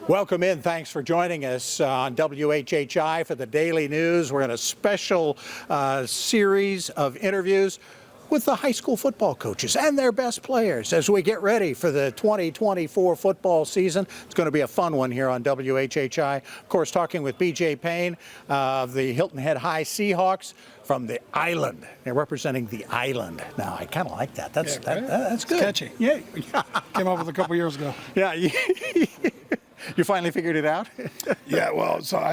Welcome in. Thanks for joining us on WHHI for the Daily News. We're in a special series of interviews with the high school football coaches and their best players as we get ready for the 2024 football season. It's going to be a fun one here on WHHI. Of course, talking with B.J. Payne of the Hilton Head High Seahawks from the island. They're representing the island. Now, I kind of like that. That's that's good. It's catchy. Yeah. Came up with a couple years ago. Yeah. You finally figured it out? Yeah, well, so I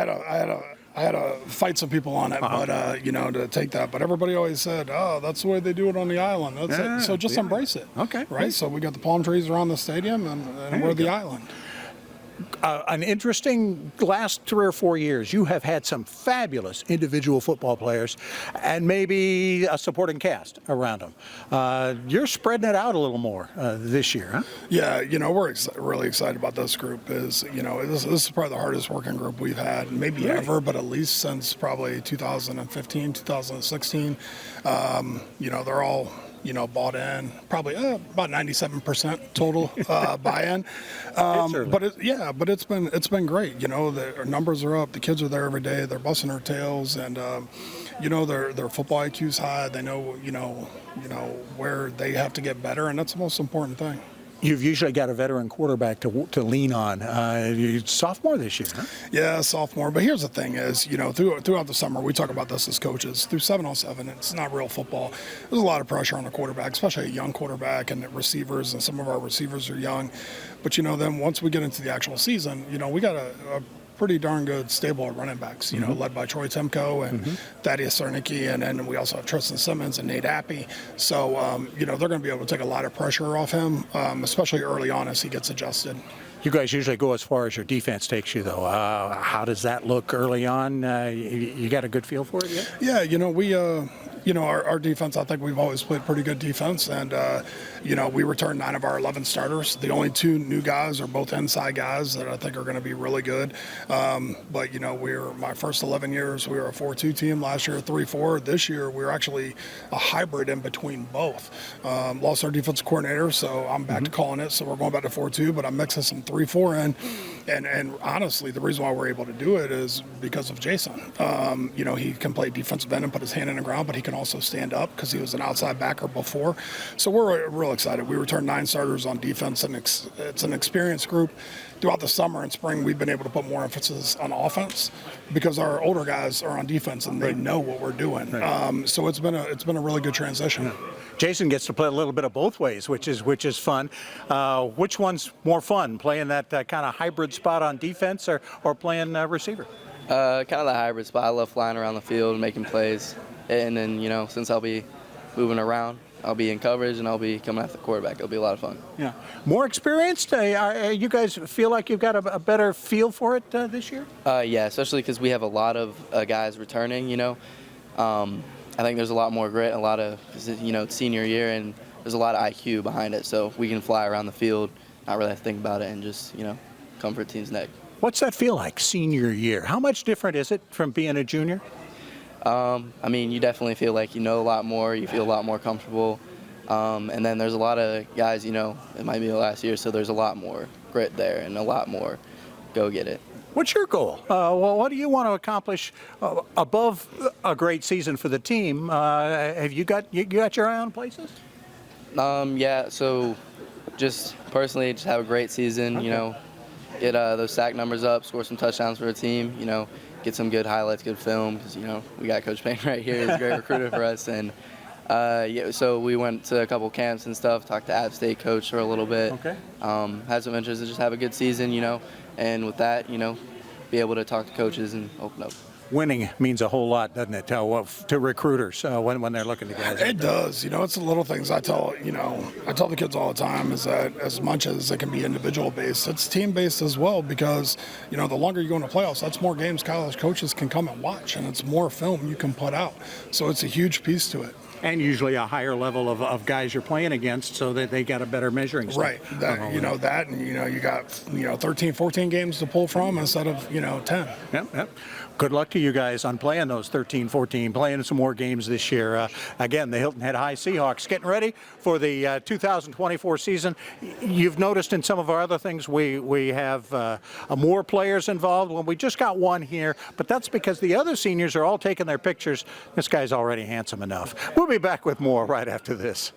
had to fight some people on it, but to take that. But everybody always said, "Oh, that's the way they do it on the island." That's it. So just embrace it. Okay. Right. So we got the palm trees around the stadium, and we're the island. An interesting last 3 or 4 years. You have had some fabulous individual football players and maybe a supporting cast around them. You're spreading it out a little more this year, huh? Yeah, we're really excited about this group. This is probably the hardest working group we've had, maybe ever, but at least since probably 2015, 2016. They're all bought in, probably about 97% total buy-in. But it's been great. The numbers are up. The kids are there every day. They're busting their tails, and their football IQ's high. They know where they have to get better, and that's the most important thing. You've usually got a veteran quarterback to lean on. You're sophomore this year, huh? Yeah, sophomore. But here's the thing is, throughout the summer, we talk about this as coaches. Through 7-on-7, it's not real football. There's a lot of pressure on the quarterback, especially a young quarterback and the receivers, and some of our receivers are young. But, then once we get into the actual season, we got a pretty darn good stable of running backs, led by Troy Timko and Thaddeus Sarnicki, and then we also have Tristan Simmons and Nate Appy. So, they're going to be able to take a lot of pressure off him, especially early on as he gets adjusted. You guys usually go as far as your defense takes you, though. How does that look early on? You got a good feel for it yet? Yeah, our defense, I think we've always played pretty good defense, and we returned 9 of our 11 starters. The only 2 new guys are both inside guys that I think are going to be really good. But my first 11 years, we were a 4-2 team. Last year, a 3-4. This year, we were actually a hybrid in between both. Lost our defensive coordinator, so I'm back to calling it. So we're going back to 4-2, but I'm mixing some 3-4 in. And honestly, the reason why we're able to do it is because of Jason. He can play defensive end and put his hand in the ground, but he can also stand up because he was an outside backer before. So we're real excited. We returned 9 starters on defense, and it's an experienced group. Throughout the summer and spring, we've been able to put more emphasis on offense because our older guys are on defense and they know what we're doing. Right. So it's been a really good transition. Yeah. Jason gets to play a little bit of both ways, which is fun. Which one's more fun, playing that kind of hybrid spot on defense or playing receiver? Kind of the hybrid spot. I love flying around the field and making plays. And then, since I'll be moving around, I'll be in coverage and I'll be coming after the quarterback. It'll be a lot of fun. Yeah. More experienced? You guys feel like you've got a better feel for it this year? Yeah, especially because we have a lot of guys returning, I think there's a lot more grit, a lot of, it's senior year, and there's a lot of IQ behind it. So we can fly around the field, not really have to think about it, and just, comfort team's neck. What's that feel like, senior year? How much different is it from being a junior? You definitely feel like you know a lot more, you feel a lot more comfortable. And then there's a lot of guys, it might be the last year, so there's a lot more grit there and a lot more go get it. What's your goal? What do you want to accomplish above a great season for the team? Have you got your eye on places? Yeah, so just personally, just have a great season, Okay. Get those sack numbers up, score some touchdowns for the team, get some good highlights, good film, because, we got Coach Payne right here. He's a great recruiter for us. And, so we went to a couple camps and stuff, talked to App State coach for a little bit. Okay. Had some interest to just have a good season, and with that, be able to talk to coaches and open up. Winning means a whole lot, doesn't it, to recruiters when they're looking to guys? It does. It's the little things I tell the kids all the time is that as much as it can be individual based, it's team based as well because, the longer you go into playoffs, that's more games college coaches can come and watch, and it's more film you can put out. So it's a huge piece to it. And usually a higher level of guys you're playing against, so that they got a better measuring stick. Right. That, you know, that, and, you know, you got, 13, 14 games to pull from instead of, 10. Yep. Good luck to you guys on playing those 13, 14, playing some more games this year. Again, the Hilton Head High Seahawks getting ready for the 2024 season. You've noticed in some of our other things we have more players involved. Well, we just got one here, but that's because the other seniors are all taking their pictures. This guy's already handsome enough. We'll be back with more right after this.